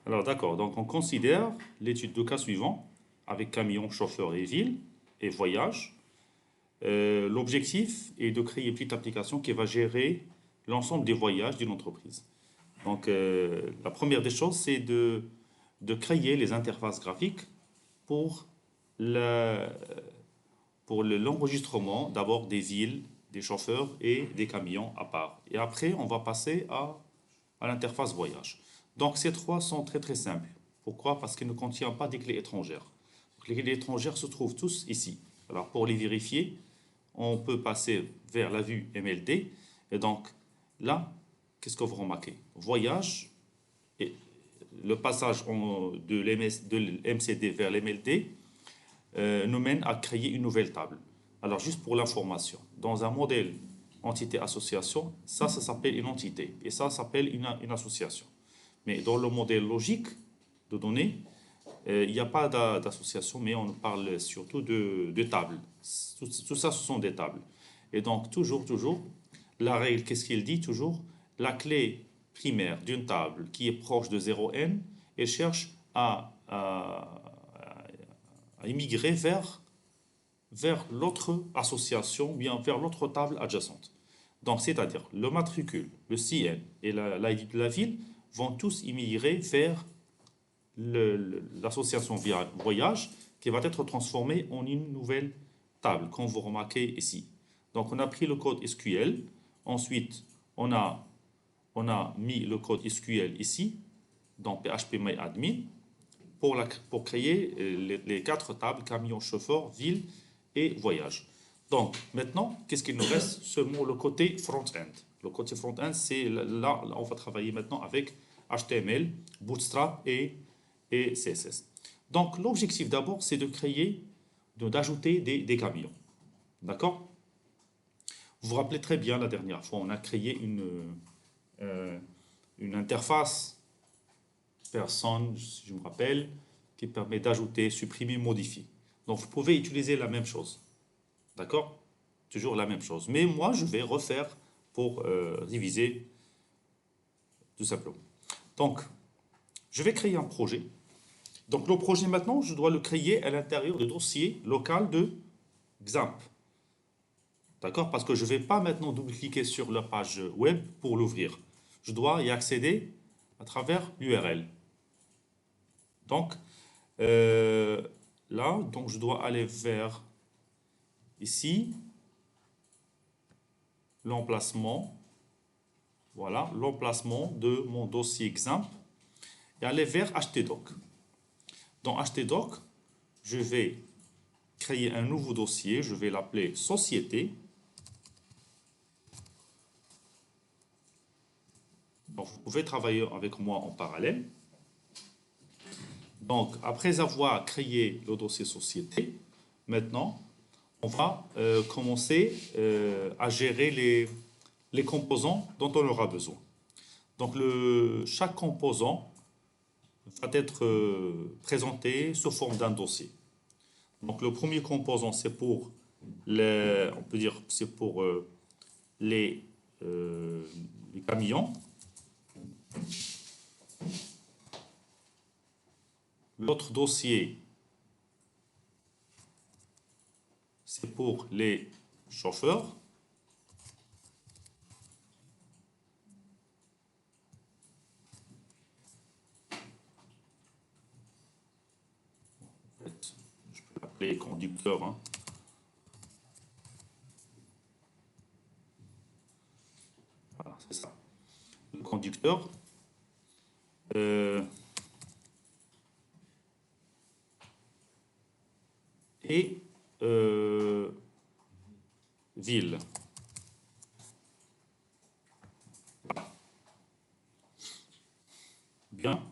Alors d'accord, donc on considère l'étude de cas suivant avec camion, chauffeur et ville et voyage. L'objectif est de créer une petite application qui va gérer l'ensemble des voyages d'une entreprise. Donc la première des choses, c'est de créer les interfaces graphiques pour la- pour l'enregistrement d'abord des villes, des chauffeurs et des camions à part. Et après, on va passer à l'interface voyage. Donc ces trois sont très très simples. Pourquoi? Parce qu'ils ne contiennent pas des clés étrangères. Donc, les clés étrangères se trouvent tous ici. Alors pour les vérifier, on peut passer vers la vue MLD. Et donc là, qu'est-ce que vous remarquez? Voyage, et le passage de l'MCD vers l'MLD nous mène à créer une nouvelle table. Alors, juste pour l'information, dans un modèle entité-association, ça s'appelle une entité et ça s'appelle une association. Mais dans le modèle logique de données, il n'y a pas d'association, mais on parle surtout de tables. Tout ça, ce sont des tables. Et donc, toujours, la règle, qu'est-ce qu'il dit toujours? La clé primaire d'une table qui est proche de 0n, elle cherche à immigrer vers l'autre association, bien vers l'autre table adjacente. Donc, c'est-à-dire le matricule, le CN et l'ID de la ville vont tous immigrer vers l'association voyage qui va être transformée en une nouvelle table, comme vous remarquez ici. Donc, on a pris le code SQL. Ensuite, on a mis le code SQL ici, dans phpMyAdmin, pour créer les quatre tables, camion, chauffeur, ville et voyage. Donc, maintenant, qu'est-ce qu'il nous reste? Seulement le côté front-end. Le côté front-end, c'est là, on va travailler maintenant avec HTML, Bootstrap et CSS. Donc, l'objectif d'abord, c'est de créer, d'ajouter des camions. D'accord? Vous vous rappelez très bien la dernière fois, on a créé une interface personne, si je me rappelle, qui permet d'ajouter, supprimer, modifier. Donc vous pouvez utiliser la même chose. D'accord? Toujours la même chose. Mais moi, je vais refaire pour réviser tout simplement. Donc, je vais créer un projet. Donc le projet maintenant, je dois le créer à l'intérieur du dossier local de XAMPP. D'accord? Parce que je ne vais pas maintenant double-cliquer sur la page web pour l'ouvrir. Je dois y accéder à travers l'URL. Donc, euh, là, donc je dois aller vers ici, l'emplacement, voilà, l'emplacement de mon dossier XAMPP et aller vers htdoc. Dans htdoc, je vais créer un nouveau dossier, je vais l'appeler société. Donc, vous pouvez travailler avec moi en parallèle. Donc, après avoir créé le dossier société, maintenant, on va commencer à gérer les composants dont on aura besoin. Donc, chaque composant va être présenté sous forme d'un dossier. Donc, le premier composant, c'est pour on peut dire, c'est pour les, euh, les camions. L'autre dossier, c'est pour les chauffeurs. En fait, je peux l'appeler conducteur, hein. Voilà, c'est ça. Le conducteur. Euh, et ville. Bien.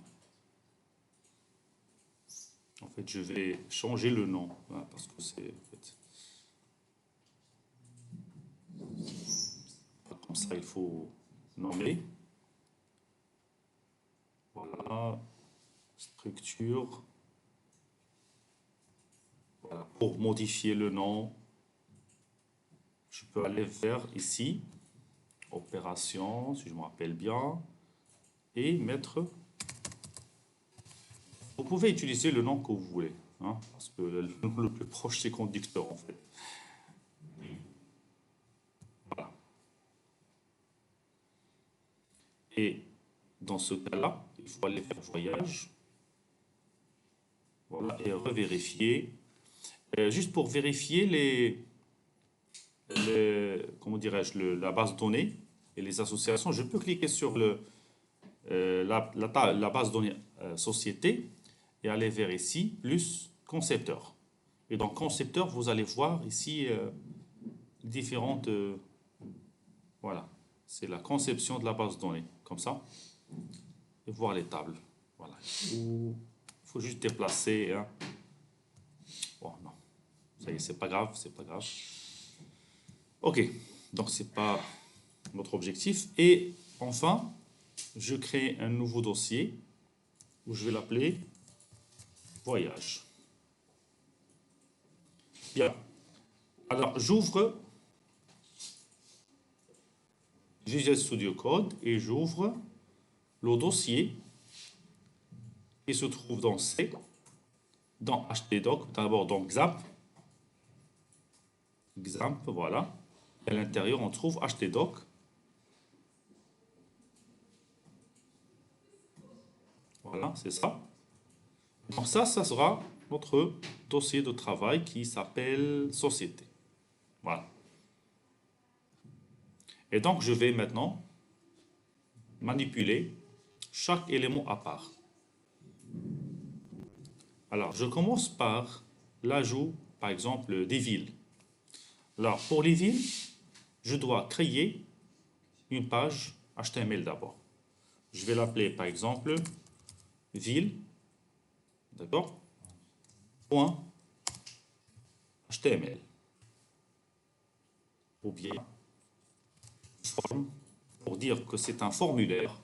En fait, je vais changer le nom, hein, parce que c'est en fait, comme ça, il faut nommer. Voilà. Structure. Voilà. Pour modifier le nom, je peux aller vers ici, opération, si je me rappelle bien, et mettre Vous pouvez utiliser le nom que vous voulez, hein, parce que le plus proche, c'est conducteur, en fait. Voilà. Et dans ce cas-là, il faut aller faire voyage. Voilà, et revérifier. Juste pour vérifier comment dirais-je, la base de données et les associations, je peux cliquer sur la base de données société et aller vers ici, plus concepteur. Et dans concepteur, vous allez voir ici différentes... voilà, c'est la conception de la base de données, comme ça. Et voir les tables. Voilà. Il faut juste déplacer. Hein. Bon, non. Ça y est, c'est pas grave, c'est pas grave. Ok, donc c'est pas notre objectif. Et enfin, je crée un nouveau dossier où je vais l'appeler voyage. Bien. Alors, j'ouvre Visual Studio Code et j'ouvre le dossier qui se trouve dans C, dans htdoc, d'abord dans XAMPP. XAMPP, voilà. Et à l'intérieur, on trouve htdoc. Voilà, c'est ça. Donc ça sera notre dossier de travail qui s'appelle Société. Voilà. Et donc, je vais maintenant manipuler chaque élément à part. Alors, je commence par l'ajout, par exemple, des villes. Alors, pour les villes, je dois créer une page HTML d'abord. Je vais l'appeler, par exemple, ville, d'accord, point HTML. Ou bien forme, pour dire que c'est un formulaire,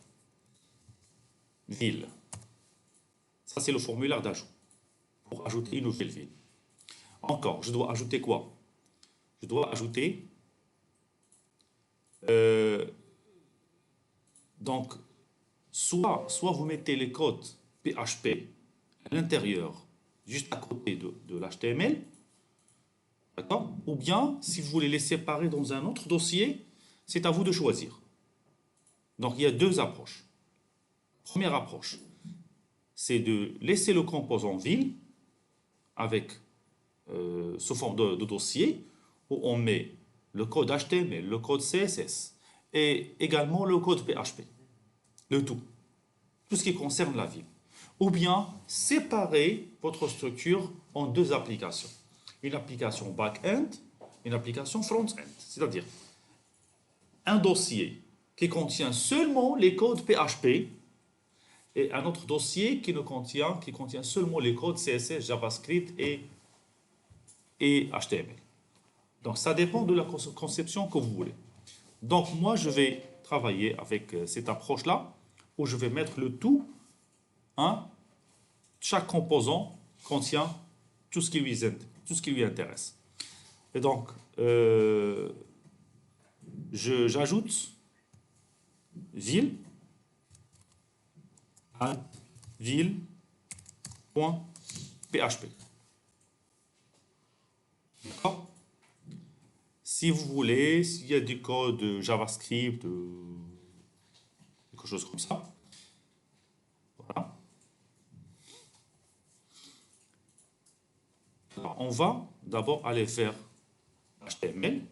ville. Ça, c'est le formulaire d'ajout, pour ajouter une nouvelle ville. Encore, je dois ajouter quoi? Je dois ajouter donc soit vous mettez les codes PHP à l'intérieur, juste à côté de l'HTML, d'accord? Ou bien, si vous voulez les séparer dans un autre dossier, c'est à vous de choisir. Donc, il y a deux approches. Première approche, c'est de laisser le composant ville avec sous forme de dossier où on met le code HTML, le code CSS et également le code PHP. Le tout ce qui concerne la ville. Ou bien séparer votre structure en deux applications. Une application back-end, une application front-end. C'est-à-dire un dossier qui contient seulement les codes PHP et un autre dossier qui contient seulement les codes CSS, JavaScript et HTML. Donc ça dépend de la conception que vous voulez. Donc moi je vais travailler avec cette approche-là où je vais mettre le tout. Hein, chaque composant contient tout ce qui lui intéresse. Et donc, j'ajoute ville à ville.php. D'accord? Si vous voulez, s'il y a du code JavaScript, quelque chose comme ça, voilà. Alors, on va d'abord aller vers HTML,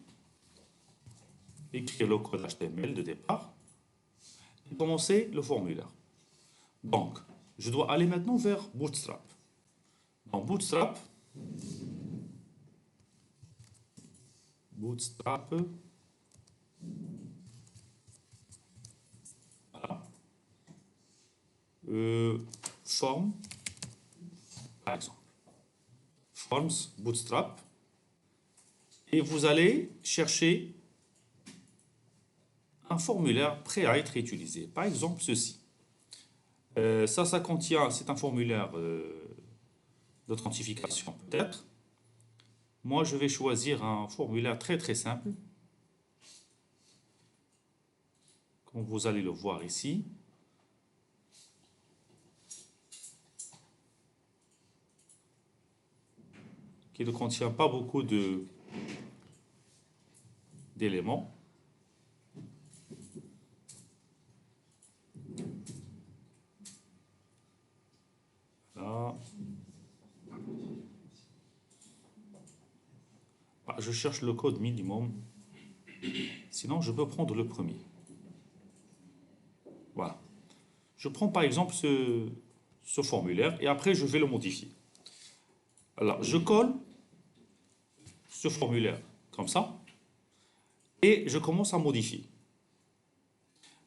écrire le code HTML de départ et commencer le formulaire. Donc, je dois aller maintenant vers Bootstrap. Dans Bootstrap, voilà. Form, par exemple. Forms, Bootstrap. Et vous allez chercher un formulaire prêt à être utilisé. Par exemple, ceci. Ça contient, c'est un formulaire d'authentification peut-être. Moi, je vais choisir un formulaire très très simple. Comme vous allez le voir ici. qui ne contient pas beaucoup d'éléments. Là. Je cherche le code minimum. Sinon, je peux prendre le premier. Voilà. Je prends par exemple ce formulaire et après je vais le modifier. Alors, je colle ce formulaire comme ça et je commence à modifier.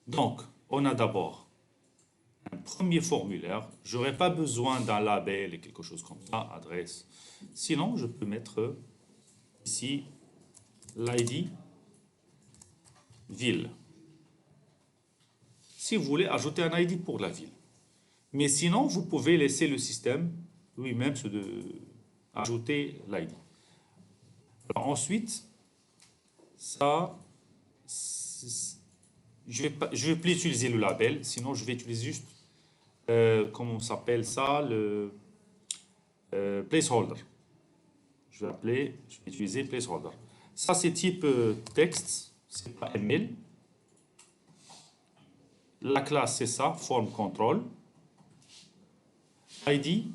Donc, on a d'abord un premier formulaire. Je n'aurai pas besoin d'un label et quelque chose comme ça, adresse. Sinon, je peux mettre ici l'ID ville. Si vous voulez ajouter un ID pour la ville. Mais sinon, vous pouvez laisser le système lui-même ajouter l'ID. Ensuite, ça, je vais plus utiliser le label, sinon je vais utiliser juste, comment on s'appelle ça, le placeholder. Je vais utiliser placeholder. Ça, c'est type texte, c'est pas ML. La classe, c'est ça, form control. ID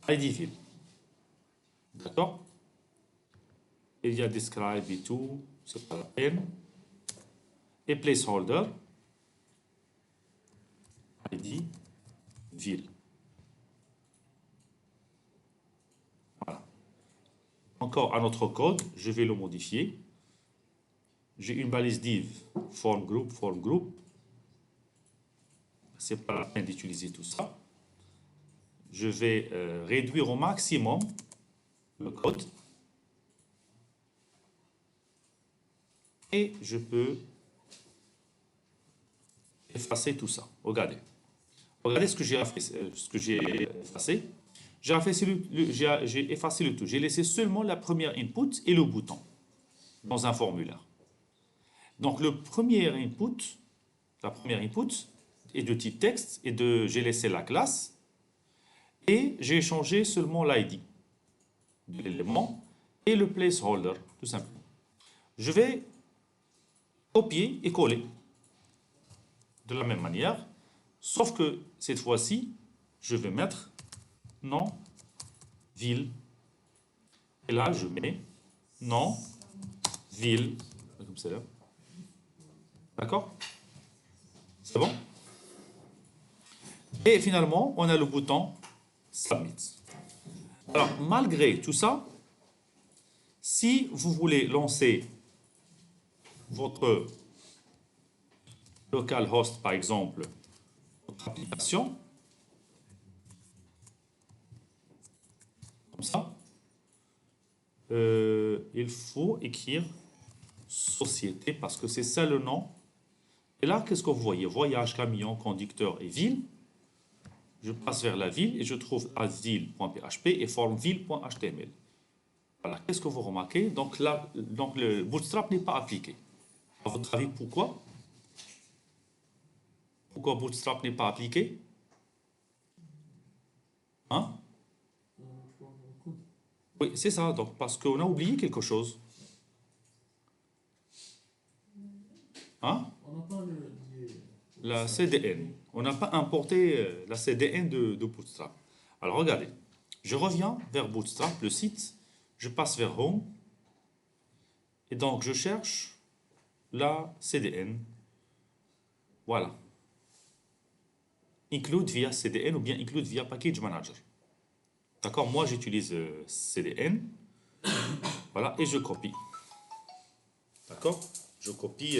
ville. D'accord? Il y a describe et tout, c'est pas la peine. Et placeholder, ID ville. Voilà. Encore un autre code, je vais le modifier. J'ai une balise div form group. C'est pas la peine d'utiliser tout ça. Je vais réduire au maximum le code. Et je peux effacer tout ça. Regardez. Regardez ce que j'ai effacé. J'ai effacé le tout. J'ai laissé seulement la première input et le bouton dans un formulaire. Donc la première input est de type texte et j'ai laissé la classe et j'ai changé seulement l'ID de l'élément et le placeholder, tout simplement. Je vais copier et coller de la même manière, sauf que cette fois-ci, je vais mettre nom, ville, et là je mets nom, ville, comme ça là. D'accord? C'est bon? Et finalement, on a le bouton Submit. Alors, malgré tout ça, si vous voulez lancer votre localhost, par exemple, votre application, comme ça, il faut écrire société parce que c'est ça le nom. Et là, qu'est-ce que vous voyez? Voyage, camion, conducteur et ville. Je passe vers la ville et je trouve asile.php et formville.html. Voilà, qu'est-ce que vous remarquez? Donc là, le Bootstrap n'est pas appliqué. À votre avis, pourquoi? Pourquoi Bootstrap n'est pas appliqué? Hein? Oui, c'est ça, donc parce qu'on a oublié quelque chose. Hein? La CDN. On n'a pas importé la CDN de Bootstrap. Alors regardez, je reviens vers Bootstrap, le site, je passe vers Home, et donc je cherche la CDN. Voilà. Include via CDN ou bien include via Package Manager. D'accord? Moi j'utilise CDN. Voilà, et je copie. D'accord? Je copie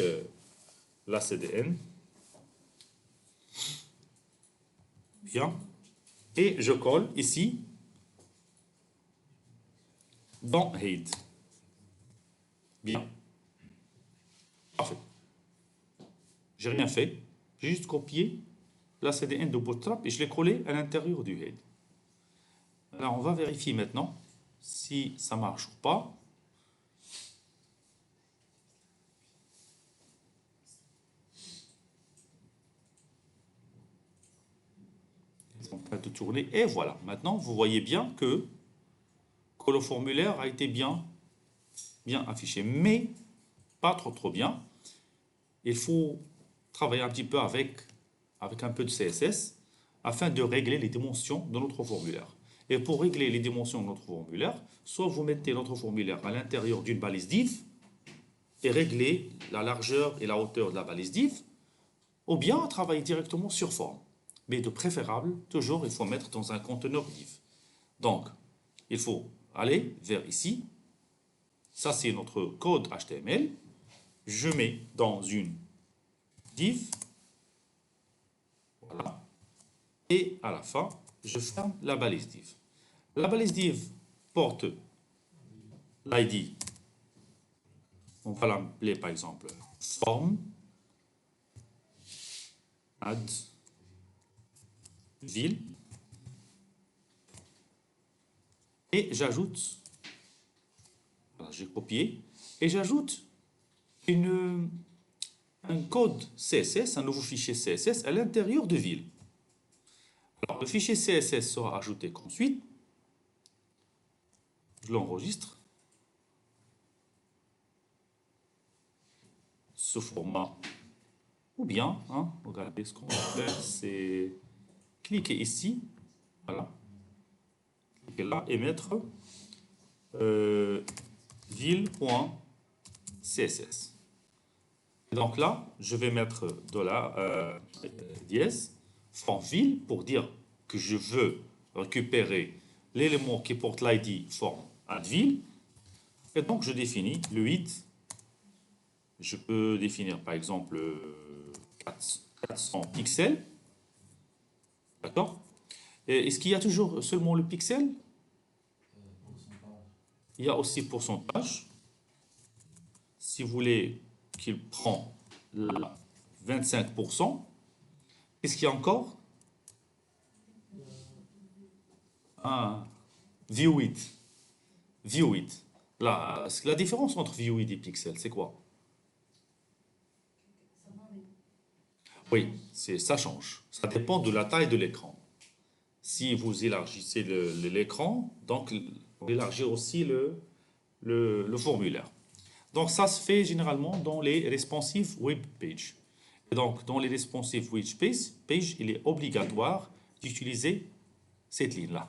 la CDN. Bien. Et je colle ici dans Head. Bien. Parfait. J'ai rien fait. J'ai juste copié la CDN de Bootstrap et je l'ai collé à l'intérieur du Head. Alors on va vérifier maintenant si ça marche ou pas. en train de tourner. Et voilà. Maintenant, vous voyez bien que le formulaire a été bien affiché. Mais pas trop bien. Il faut travailler un petit peu avec un peu de CSS afin de régler les dimensions de notre formulaire. Et pour régler les dimensions de notre formulaire, soit vous mettez notre formulaire à l'intérieur d'une balise div et réglez la largeur et la hauteur de la balise div, ou bien travailler directement sur forme. Mais de préférable, toujours, il faut mettre dans un conteneur div. Donc, il faut aller vers ici. Ça, c'est notre code HTML. Je mets dans une div. Voilà. Et à la fin, je ferme la balise div. La balise div porte l'ID. On va l'appeler par exemple form add ville. Et j'ajoute, voilà, j'ai copié, et j'ajoute un code CSS, un nouveau fichier CSS à l'intérieur de ville. Alors, le fichier CSS sera ajouté qu'ensuite, je l'enregistre ce format. Ou bien, hein, regardez ce qu'on va faire, c'est cliquer ici, voilà, cliquer là et mettre ville.css. Donc là, je vais mettre $dièse form ville pour dire que je veux récupérer l'élément qui porte l'ID form add ville. Et donc, je définis le width. Je peux définir par exemple 400 pixels. D'accord? Est-ce qu'il y a toujours seulement le pixel? Il y a aussi pourcentage. Si vous voulez qu'il prend 25%, qu'est-ce qu'il y a encore? Ah, view width. View width. La différence entre view width et pixel, c'est quoi? Oui, ça change. Ça dépend de la taille de l'écran. Si vous élargissez l'écran, donc vous élargissez aussi le formulaire. Donc ça se fait généralement dans les responsive web pages. Et donc dans les responsive web pages, il est obligatoire d'utiliser cette ligne-là.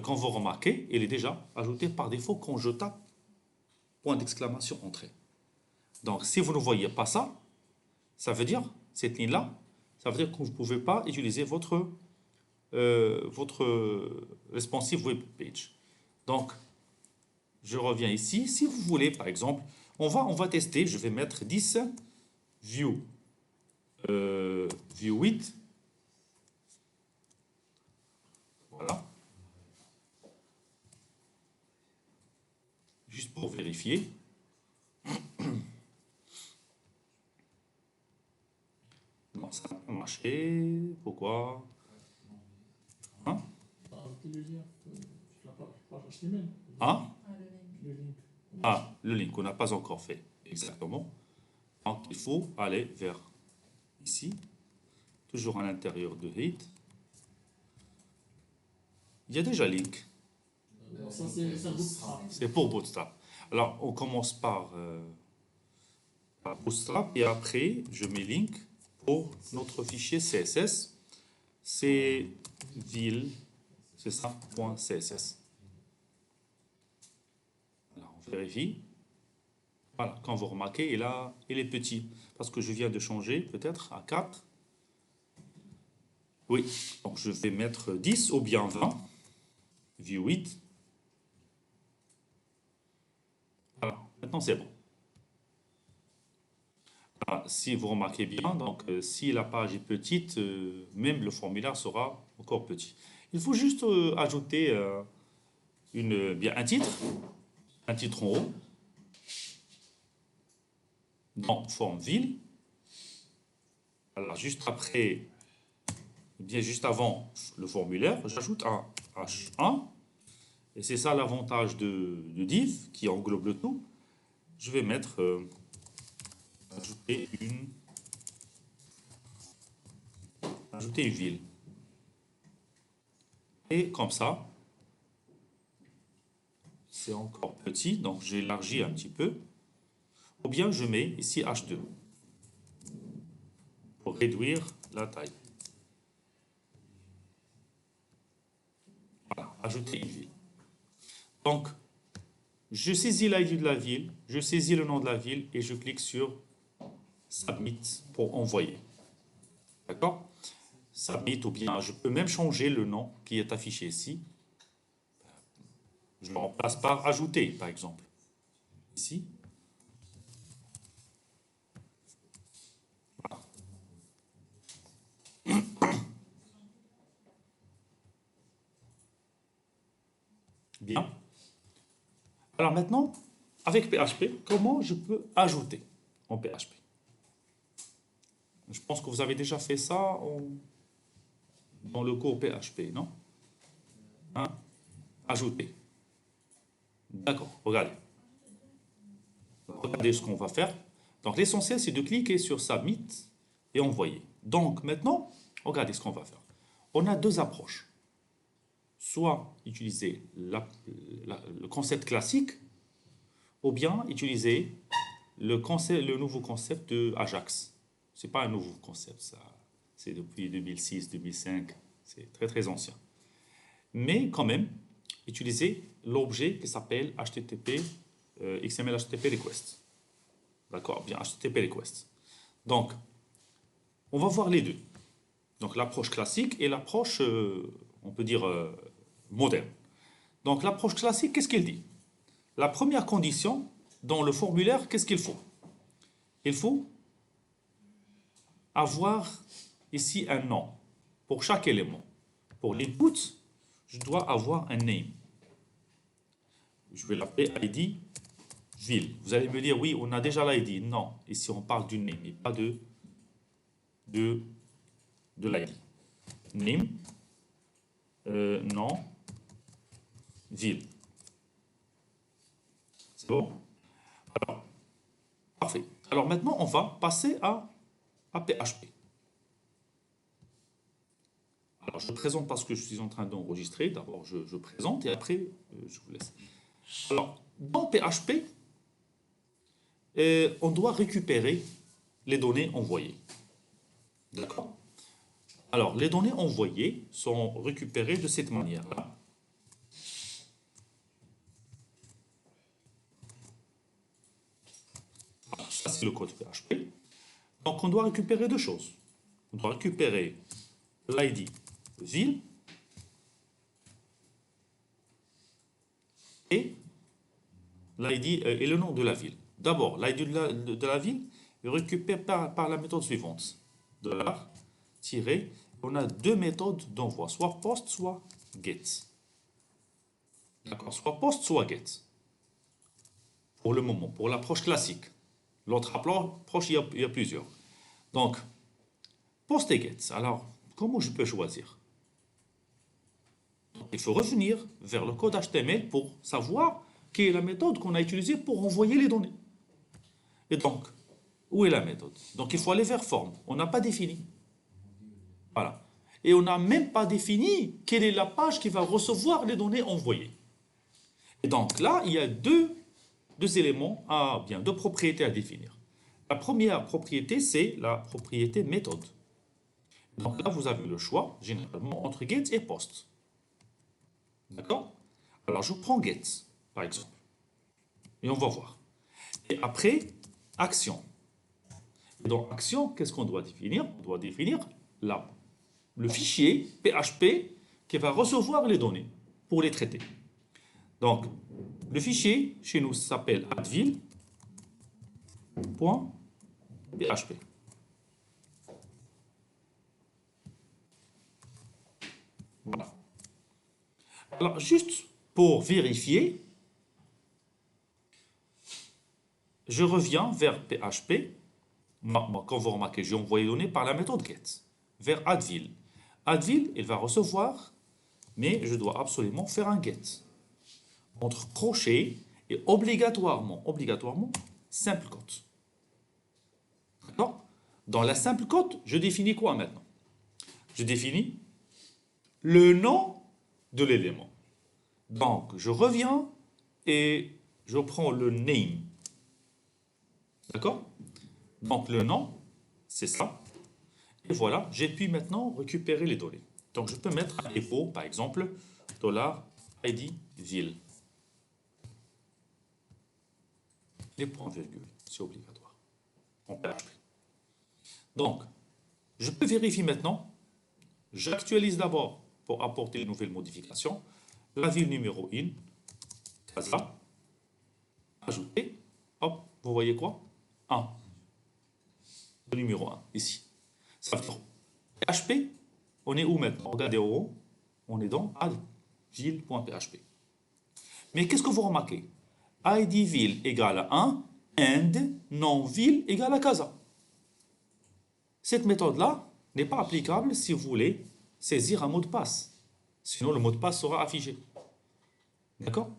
Quand vous remarquez, elle est déjà ajoutée par défaut quand je tape point d'exclamation entrée. Donc si vous ne voyez pas ça, ça veut dire, cette ligne-là, ça veut dire que vous ne pouvez pas utiliser votre responsive web page. Donc, je reviens ici. Si vous voulez, par exemple, on va tester. Je vais mettre 10 view 8. Voilà. Juste pour vérifier. Non, ça n'a pas marché. Pourquoi? Hein? Hein? Ah, le link, on n'a pas encore fait. Exactement. Donc, il faut aller vers ici, toujours à l'intérieur de Hit. Il y a déjà link. C'est pour Bootstrap. Alors, on commence par Bootstrap et après, je mets link pour notre fichier CSS. C'est ville, c'est ça, .css. Alors, on vérifie. Voilà, quand vous remarquez, il est petit. Parce que je viens de changer, peut-être, à 4. Oui, donc je vais mettre 10 ou bien 20. View 8. Voilà, maintenant c'est bon. Voilà, si vous remarquez bien, donc si la page est petite, même le formulaire sera encore petit. Il faut juste ajouter bien un titre en haut, dans forme ville. Alors juste après, bien juste avant le formulaire, j'ajoute un H1. Et c'est ça l'avantage de div qui englobe le tout. Je vais mettre ajouter une ville. Et comme ça, c'est encore petit, donc j'élargis un petit peu. Ou bien je mets ici H2 pour réduire la taille. Voilà, ajouter une ville. Donc, je saisis l'ID de la ville, je saisis le nom de la ville et je clique sur Submit pour envoyer. D'accord? Submit, ou bien je peux même changer le nom qui est affiché ici. Je le remplace par ajouter, par exemple. Ici. Voilà. Bien. Alors maintenant, avec PHP, comment je peux ajouter en PHP? Je pense que vous avez déjà fait ça dans le cours PHP, non? Hein? Ajouter. D'accord, regardez. Regardez ce qu'on va faire. Donc l'essentiel, c'est de cliquer sur Submit et envoyer. Donc maintenant, regardez ce qu'on va faire. On a deux approches. Soit utiliser le concept classique, ou bien utiliser le nouveau concept de Ajax. Ce n'est pas un nouveau concept, ça. C'est depuis 2006, 2005. C'est très très ancien. Mais quand même, utiliser l'objet qui s'appelle HTTP, XML HTTP Request. D'accord, bien HTTP Request. Donc, on va voir les deux. Donc, l'approche classique et l'approche, on peut dire, moderne. Donc, l'approche classique, qu'est-ce qu'elle dit? La première condition, dans le formulaire, qu'est-ce qu'il faut? Il faut avoir ici un nom pour chaque élément. Pour l'input, je dois avoir un name. Je vais l'appeler ID ville. Vous allez me dire, oui, on a déjà l'ID. Non, ici on parle du name et pas de l'ID. Name, nom, ville. C'est bon? Alors, parfait. Alors maintenant, on va passer à PHP. Alors, je présente parce que je suis en train d'enregistrer. D'abord, je présente et après, je vous laisse. Alors, dans PHP, on doit récupérer les données envoyées. D'accord? Alors, les données envoyées sont récupérées de cette manière-là. Voilà, ça, c'est le code PHP. Donc, on doit récupérer deux choses. On doit récupérer l'ID ville et l'ID et le nom de la ville. D'abord, l'ID de la ville est récupéré par la méthode suivante. $, tiré, on a deux méthodes d'envoi, soit post, soit get. D'accord, soit post, soit get. Pour le moment, pour l'approche classique. L'autre approche, il y a plusieurs. Donc, post et get. Alors, comment je peux choisir? Il faut revenir vers le code HTML pour savoir quelle est la méthode qu'on a utilisée pour envoyer les données. Et donc, où est la méthode? Donc, il faut aller vers forme. On n'a pas défini. Voilà. Et on n'a même pas défini quelle est la page qui va recevoir les données envoyées. Et donc là, il y a deux éléments, bien, deux propriétés à définir. La première propriété, c'est la propriété méthode. Donc là, vous avez le choix, généralement, entre get et post. D'accord? Alors, je prends get, par exemple. Et on va voir. Et après, action. Et dans action, qu'est-ce qu'on doit définir? On doit définir le fichier PHP qui va recevoir les données pour les traiter. Donc, le fichier, chez nous, s'appelle advil.php. Voilà. Alors, juste pour vérifier, je reviens vers PHP. Quand vous remarquez, j'ai envoyé les données par la méthode get vers advil. Advil, il va recevoir, mais je dois absolument faire un get. Entre crochet et obligatoirement, simple quote. D'accord? Dans la simple quote, je définis quoi maintenant? Je définis le nom de l'élément. Donc, je reviens et je prends le name. D'accord? Donc, le nom, c'est ça. Et voilà, j'ai pu maintenant récupérer les données. Donc, je peux mettre un défaut, par exemple, $id ville. Les points-virgules, c'est obligatoire en PHP. Donc, je peux vérifier maintenant. J'actualise d'abord pour apporter une nouvelle modification. La ville numéro 1, casa, ajouter. Hop, vous voyez quoi? 1. Le numéro 1, ici. Ça veut dire PHP, on est où maintenant? Regardez au haut, on est dans addville.php. Mais qu'est-ce que vous remarquez? ID ville égale à 1 and non ville égale à casa. Cette méthode-là n'est pas applicable si vous voulez saisir un mot de passe. Sinon, le mot de passe sera affiché. D'accord?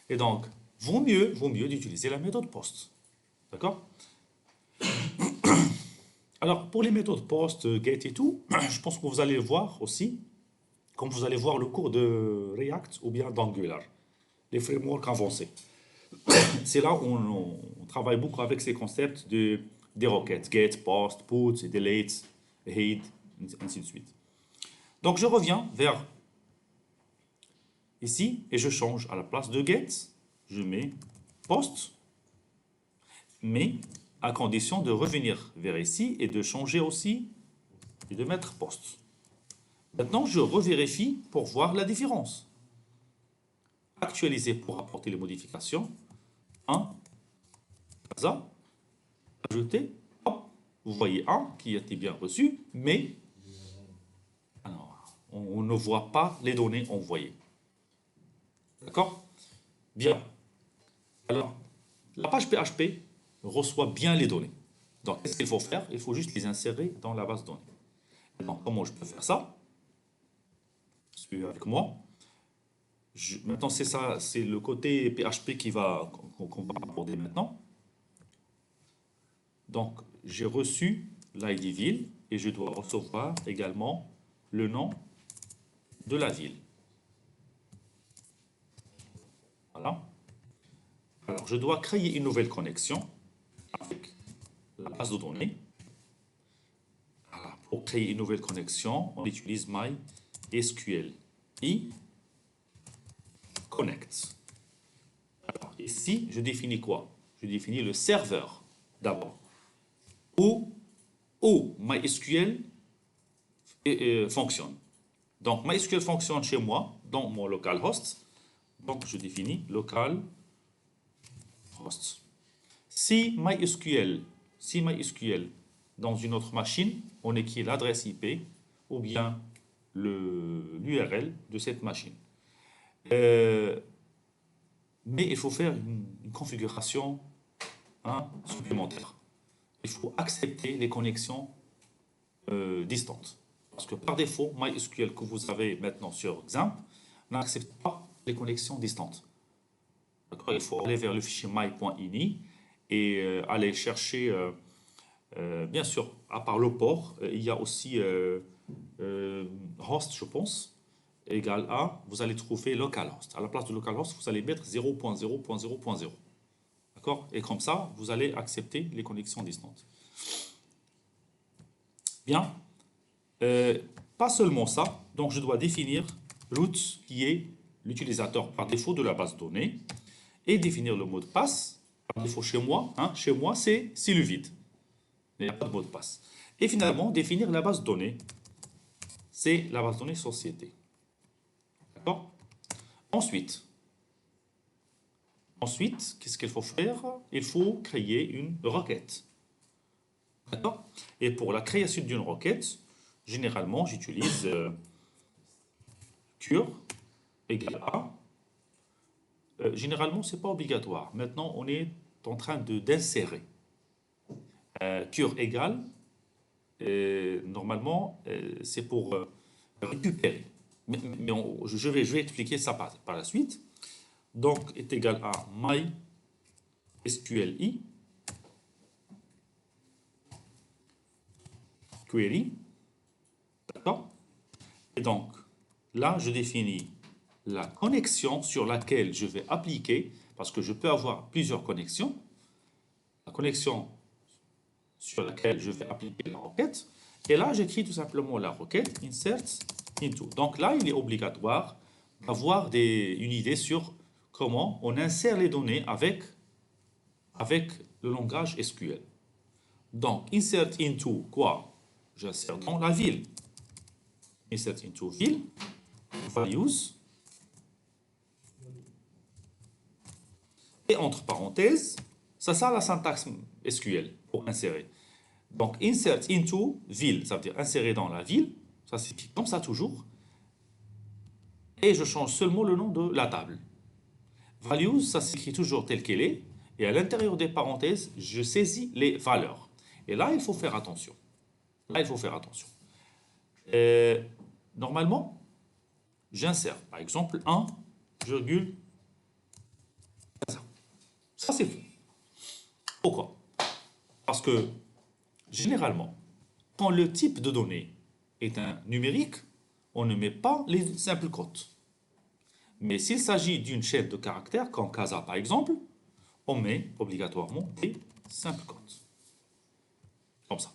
Et donc, vaut mieux d'utiliser la méthode POST. D'accord? Alors, pour les méthodes POST, GET et tout, je pense que vous allez le voir aussi, comme vous allez voir le cours de React ou bien d'Angular, les frameworks avancés. C'est là où on travaille beaucoup avec ces concepts des requêtes, get, post, put, delete, hide, ainsi de suite. Donc je reviens vers ici et je change à la place de get, je mets post, mais à condition de revenir vers ici et de changer aussi et de mettre post. Maintenant je revérifie pour voir la différence. Actualiser pour apporter les modifications. 1, ça, ajouter, hop, vous voyez 1 qui a été bien reçu, mais alors, on ne voit pas les données envoyées. D'accord? Bien. Alors, la page PHP reçoit bien les données. Donc, qu'est-ce qu'il faut faire? Il faut juste les insérer dans la base de données. Donc, comment je peux faire ça? Suivez avec moi. Maintenant, c'est ça, c'est le côté PHP qu'on va aborder maintenant. Donc, j'ai reçu l'ID ville et je dois recevoir également le nom de la ville. Voilà. Alors, je dois créer une nouvelle connexion avec la base de données. Voilà. Pour créer une nouvelle connexion, on utilise MySQLi Connect. Alors, ici, je définis quoi? Je définis le serveur d'abord. Où MySQL fonctionne. Donc, MySQL fonctionne chez moi, dans mon localhost. Donc, je définis localhost. Si MySQL dans une autre machine, on écrit l'adresse IP ou bien l'URL de cette machine. Mais il faut faire une configuration supplémentaire. Il faut accepter les connexions distantes. Parce que par défaut, MySQL que vous avez maintenant sur XAMPP n'accepte pas les connexions distantes. Il faut aller vers le fichier my.ini et aller chercher, bien sûr, à part le port, il y a aussi host, je pense, égale à, vous allez trouver localhost. À la place de localhost, vous allez mettre 0.0.0.0. D'accord? Et comme ça, vous allez accepter les connexions distantes. Bien. Pas seulement ça, donc je dois définir root qui est l'utilisateur par défaut de la base de données et définir le mot de passe par défaut chez moi. Chez moi, c'est le vide. Il n'y a pas de mot de passe. Et finalement, définir la base de données. C'est la base de données société. D'accord? Ensuite, qu'est-ce qu'il faut faire? Il faut créer une requête. D'accord? Et pour la création d'une requête, généralement, j'utilise cure égale à. Généralement, ce n'est pas obligatoire. Maintenant, on est en train d'insérer. Cure égale, normalement, c'est pour récupérer. Mais je vais expliquer ça par la suite. Donc, est égal à MySQLi query. D'accord? Et donc, là, je définis la connexion sur laquelle je vais appliquer, parce que je peux avoir plusieurs connexions, la connexion sur laquelle je vais appliquer la requête, et là j'écris tout simplement la requête insert into. Donc là, il est obligatoire d'avoir une idée sur comment on insère les données avec le langage SQL. Donc, insert into quoi? J'insère dans la ville. Insert into ville, values, et entre parenthèses, ça sert la syntaxe SQL pour insérer. Donc, insert into ville, ça veut dire insérer dans la ville, ça s'écrit comme ça toujours, et je change seulement le nom de la table. Values, ça s'écrit toujours tel qu'elle est, et à l'intérieur des parenthèses, je saisis les valeurs. Et là, il faut faire attention. Là, il faut faire attention. Normalement, j'insère, par exemple, 1,15. Ça, c'est faux. Pourquoi? Parce que, généralement, quand le type de données est un numérique, on ne met pas les simples cotes. Mais s'il s'agit d'une chaîne de caractères, comme CASA par exemple, on met obligatoirement des simples cotes. Comme ça.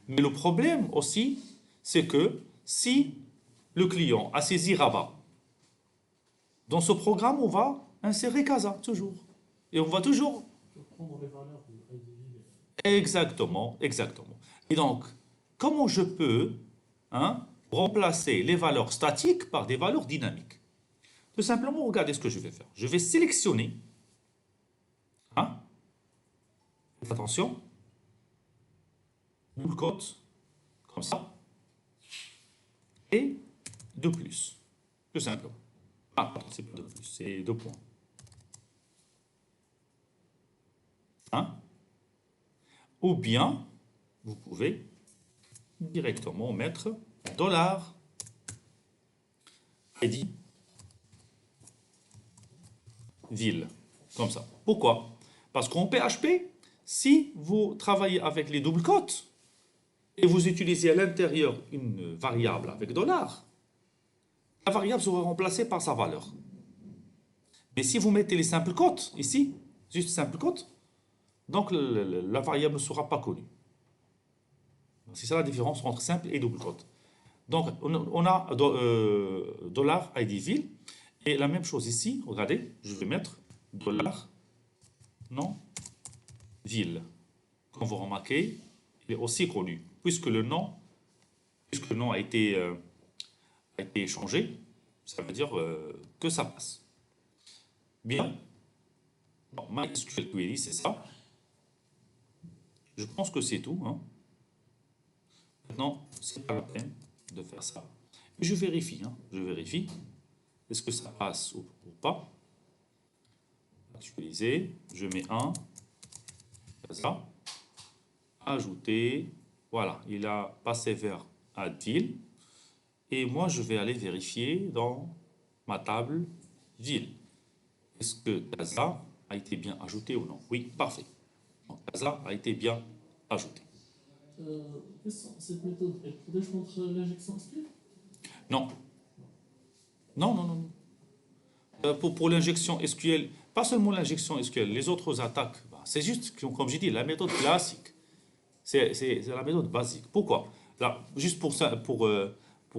Mais le problème aussi, c'est que si le client a saisi Rabat, dans ce programme, on va insérer CASA, toujours. Et on va toujours... Exactement, exactement. Et donc, comment je peux remplacer les valeurs statiques par des valeurs dynamiques? Tout simplement, regardez ce que je vais faire. Je vais sélectionner, attention, double cote, comme ça, et 2 plus, tout simplement. Ah, pardon, c'est pas 2 plus, c'est 2 points. Ou bien, vous pouvez directement mettre dollar ID ville, comme ça. Pourquoi? Parce qu'en PHP, si vous travaillez avec les doubles cotes et vous utilisez à l'intérieur une variable avec dollar, la variable sera remplacée par sa valeur. Mais si vous mettez les simples cotes ici, juste simple cote, donc la variable ne sera pas connue. C'est ça la différence entre simple et double cote. Donc on a dollar ID ville et la même chose ici, regardez, je vais mettre dollar nom ville. Comme vous remarquez, il est aussi connu puisque le nom a été changé, ça veut dire que ça passe. Bien. Bon, MySQL query, c'est ça. Je pense que c'est tout. Maintenant, c'est pas la peine de faire ça. Je vérifie. Je vérifie. Est-ce que ça passe ou pas? Actualiser. Je mets 1. Ça. Ajouter. Voilà. Il a passé vers Add Ville. Et moi, je vais aller vérifier dans ma table ville. Est-ce que CASA a été bien ajouté ou non? Oui, parfait. Donc, CASA a été bien ajouté. Cette méthode, elle protège contre l'injection SQL? Non. Non. Pour l'injection SQL, pas seulement l'injection SQL, les autres attaques, c'est juste, comme j'ai dit, la méthode classique. C'est la méthode basique. Pourquoi? Là, juste pour ça, pour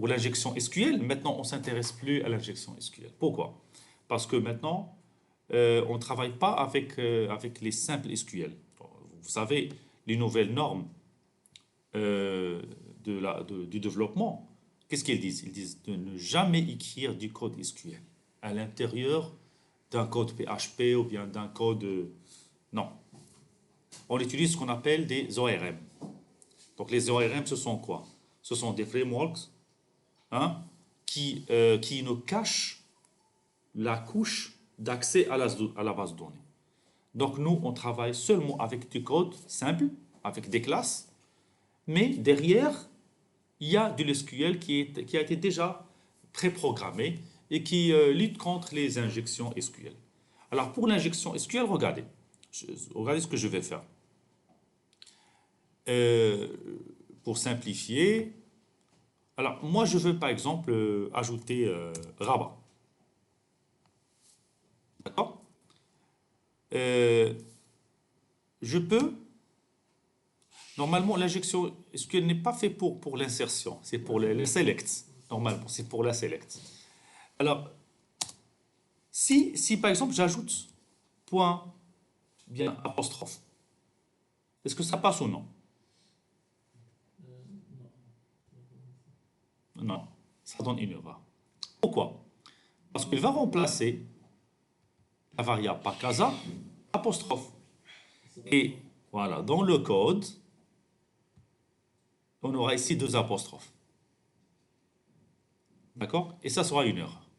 l'injection SQL, maintenant, on ne s'intéresse plus à l'injection SQL. Pourquoi? Parce que maintenant, on ne travaille pas avec les simples SQL. Vous savez, les nouvelles normes du développement, qu'est-ce qu'ils disent? Ils disent de ne jamais écrire du code SQL à l'intérieur d'un code PHP ou bien d'un code... Non. On utilise ce qu'on appelle des ORM. Donc les ORM, ce sont quoi? Ce sont des frameworks qui nous cachent la couche d'accès à la base de données. Donc nous, on travaille seulement avec du code simple, avec des classes, mais derrière, il y a de l'SQL qui a été déjà préprogrammé et qui lutte contre les injections SQL. Alors pour l'injection SQL, regardez ce que je vais faire. Pour simplifier, alors moi je veux par exemple ajouter Rabat. D'accord? Euh, je peux, normalement, l'injection SQL n'est pas fait pour l'insertion, c'est pour les selects. Normalement, c'est pour la select. Alors, si par exemple j'ajoute point, bien apostrophe, est-ce que ça passe ou non? Non. Non, ça donne une erreur. Pourquoi? Parce qu'il va remplacer la variable par casa apostrophe. Et voilà, dans le code, on aura ici deux apostrophes. D'accord? Et ça sera une erreur.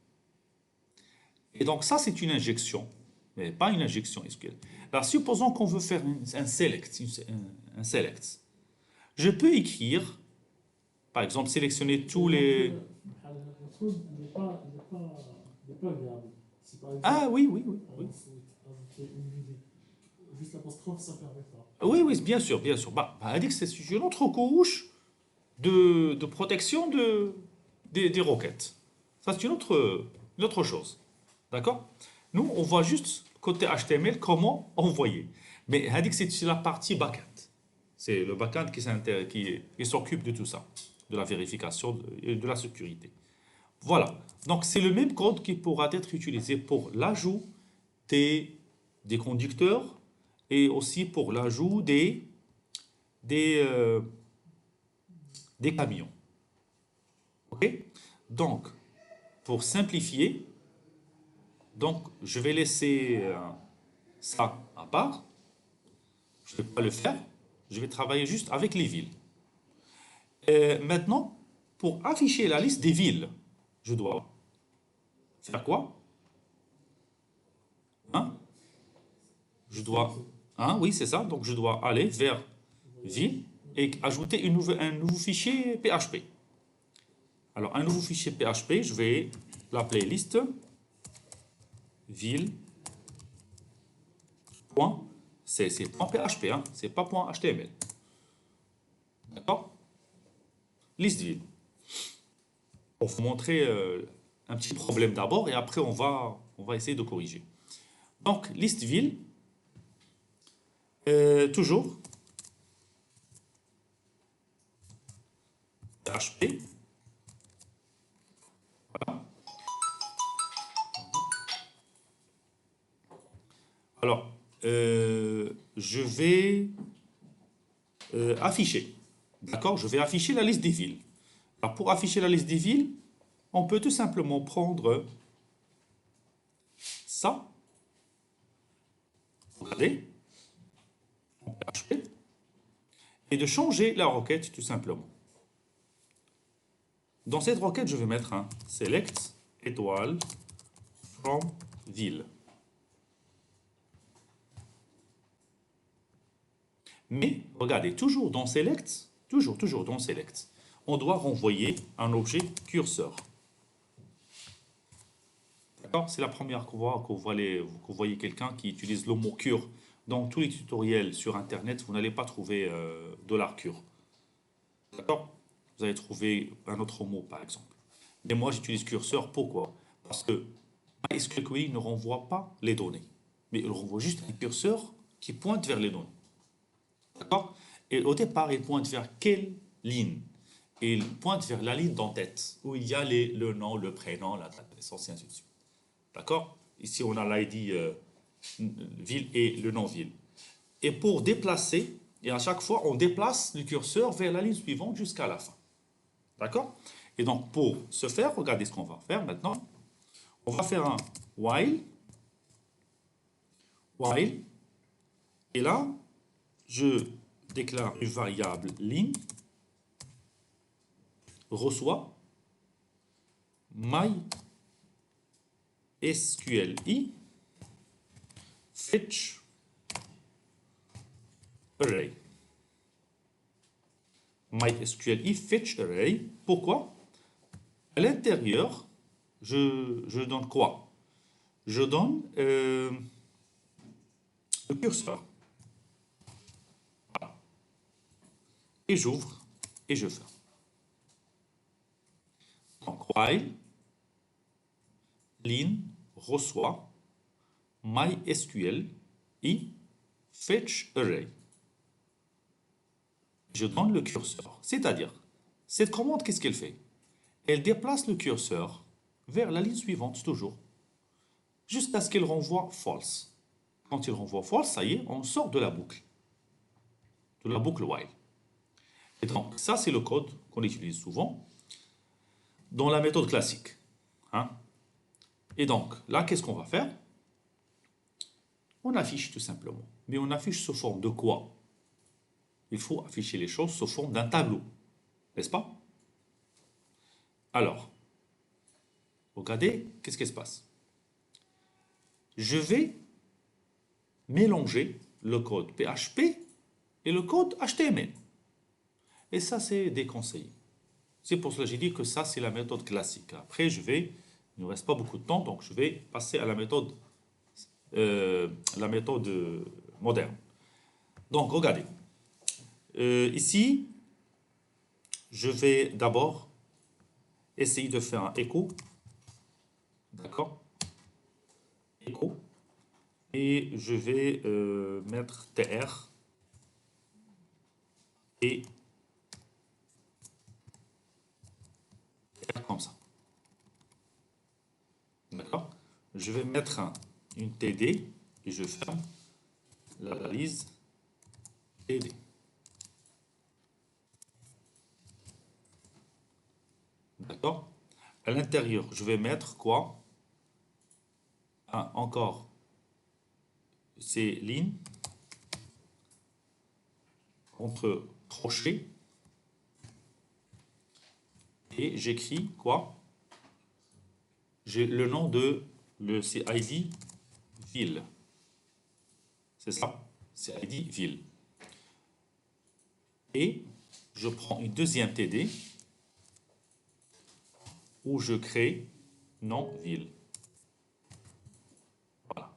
Et donc ça, c'est une injection, mais pas une injection SQL. Alors, supposons qu'on veut faire un select, un select. Je peux écrire, par exemple, sélectionner tous les... المفروض n'est pas viable. Si par Ah exemple, oui, oui, oui, oui. on souhaite ajouter une ligne, juste l'apostrophe, ça ne permet pas. Oui, oui, bien sûr, bien sûr. Elle dit que c'est une autre couche de protection des requêtes. Ça, c'est une autre chose. D'accord? Nous, on voit juste côté HTML comment envoyer. Mais elle dit que c'est la partie backend. C'est le backend qui s'occupe de tout ça, de la vérification et de la sécurité. Voilà. Donc, c'est le même code qui pourra être utilisé pour l'ajout des, des conducteurs et aussi pour l'ajout des, euh, des camions. OK? Donc, pour simplifier, donc, je vais laisser ça à part. Je ne vais pas le faire. Je vais travailler juste avec les villes. Maintenant, pour afficher la liste des villes, je dois faire quoi? Hein? Je dois... Hein, oui, c'est ça. Donc, je dois aller vers ville et ajouter un nouveau fichier PHP. Alors, un nouveau fichier PHP, je vais l'appeler liste ville. C'est point PHP, hein, c'est pas point HTML. D'accord? Liste ville. Pour vous montrer un petit problème d'abord et après on va essayer de corriger. Donc, liste ville, toujours PHP. Voilà. Alors, je vais afficher. D'accord? Je vais afficher la liste des villes. Alors, pour afficher la liste des villes, on peut tout simplement prendre ça. Regardez. En PHP. Et de changer la requête tout simplement. Dans cette requête, je vais mettre un select étoile from ville. Mais regardez, toujours dans select, toujours dans select, on doit renvoyer un objet curseur. D'accord? C'est la première fois que vous voyez quelqu'un qui utilise le mot cure. Dans tous les tutoriels sur Internet, vous n'allez pas trouver $cure. D'accord? Vous allez trouver un autre mot, par exemple. Mais moi, j'utilise curseur. Pourquoi? Parce que MySQL Query ne renvoie pas les données, mais il renvoie juste un curseur qui pointe vers les données. D'accord? Et au départ, il pointe vers quelle ligne? Et il pointe vers la ligne d'en-tête, où il y a le nom, le prénom, la date de naissance, et ainsi de suite. D'accord? Ici, on a l'ID ville et le nom ville. Et pour déplacer, et à chaque fois, on déplace le curseur vers la ligne suivante jusqu'à la fin. D'accord? Et donc, pour ce faire, regardez ce qu'on va faire maintenant. On va faire un while. While. Et là, je déclare une variable ligne reçoit MySQLi fetch array. MySQLi fetch array. Pourquoi? À l'intérieur, je donne quoi? Je donne le curseur. Voilà. Et j'ouvre et je ferme. Donc, while line reçoit MySQL et fetch array. Je donne le curseur. C'est-à-dire, cette commande, qu'est-ce qu'elle fait? Elle déplace le curseur vers la ligne suivante, toujours, jusqu'à ce qu'elle renvoie false. Quand il renvoie false, ça y est, on sort de la boucle while. Et donc, ça, c'est le code qu'on utilise souvent dans la méthode classique. Hein? Et donc, là, qu'est-ce qu'on va faire? On affiche tout simplement. Mais on affiche sous forme de quoi? Il faut afficher les choses sous forme d'un tableau. N'est-ce pas? Alors, regardez, qu'est-ce qui se passe? Je vais mélanger le code PHP et le code HTML. Et ça, c'est déconseillé. C'est pour cela que j'ai dit que ça, c'est la méthode classique. Après, il ne reste pas beaucoup de temps, donc je vais passer à la méthode moderne. Donc, regardez. Ici, je vais d'abord essayer de faire un écho. D'accord? Écho. Et je vais mettre tr et comme ça. D'accord? Je vais mettre une TD et je ferme la liste TD. D'accord? À l'intérieur, je vais mettre quoi? Encore ces lignes entre crochets et j'écris quoi? J'ai le nom de CID ville. C'est ça? CID ville. Et je prends une deuxième TD où je crée nom ville. Voilà,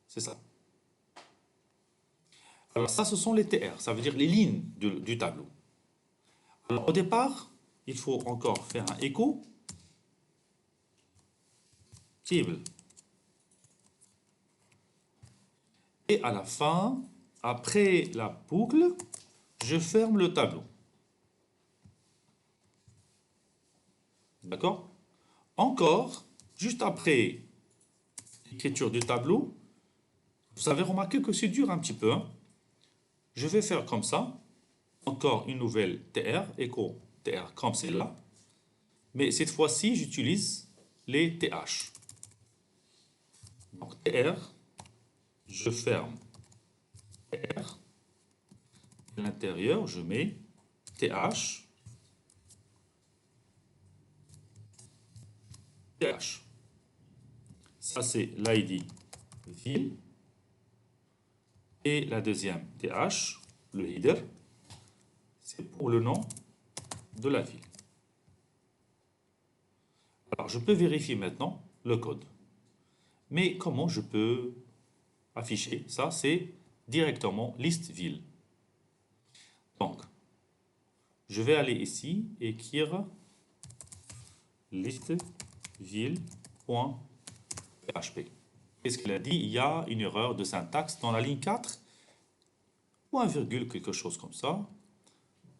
c'est ça. Alors ça, ce sont les TR, ça veut dire les lignes du tableau. Alors au départ, il faut encore faire un écho. Table. Et à la fin, après la boucle, je ferme le tableau. D'accord? Encore, juste après l'écriture du tableau, vous avez remarqué que c'est dur un petit peu. Hein? Je vais faire comme ça. Encore une nouvelle TR, écho TR comme celle-là. Mais cette fois-ci, j'utilise les TH. Donc TR, je ferme TR. À l'intérieur, je mets TH. TH. Ça, c'est l'ID ville. Et la deuxième TH, le header, c'est pour le nom de la ville. Alors, je peux vérifier maintenant le code. Mais comment je peux afficher ça? C'est directement liste ville. Donc, je vais aller ici et écrire liste ville.php. Qu'est-ce qu'il a dit? Il y a une erreur de syntaxe dans la ligne 4 ou un virgule, quelque chose comme ça.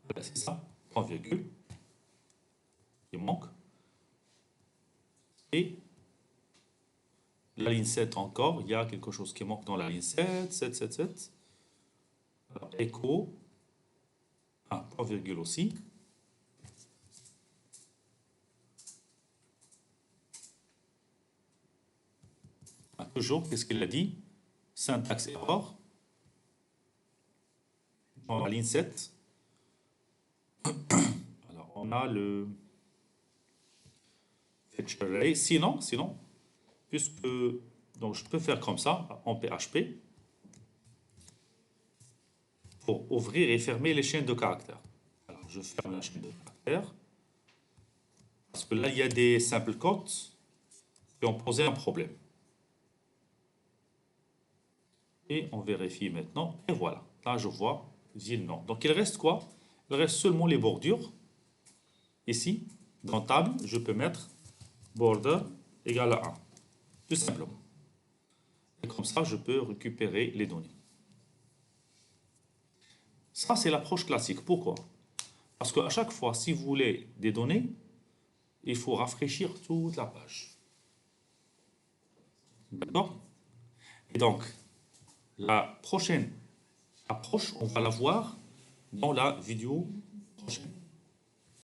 Voilà, c'est ça, point virgule. Il manque. Et la ligne 7 encore, il y a quelque chose qui manque dans la ligne 7, 7, 7, 7. Alors, écho, point virgule aussi. Toujours, qu'est-ce qu'il a dit? Syntaxe error. Dans la ligne 7. Alors, on a le fetch array. Sinon, puisque donc je peux faire comme ça en PHP pour ouvrir et fermer les chaînes de caractères. Alors, je ferme la chaîne de caractères parce que là, il y a des simple quotes qui ont posé un problème. Et on vérifie maintenant. Et voilà. Là, je vois ville non. Donc, il reste quoi? Il reste seulement les bordures. Ici, dans table, je peux mettre border égale à 1. Tout simplement. Et comme ça, je peux récupérer les données. Ça, c'est l'approche classique. Pourquoi? Parce qu'à chaque fois, si vous voulez des données, il faut rafraîchir toute la page. D'accord? Et donc, la prochaine approche, on va la voir dans la vidéo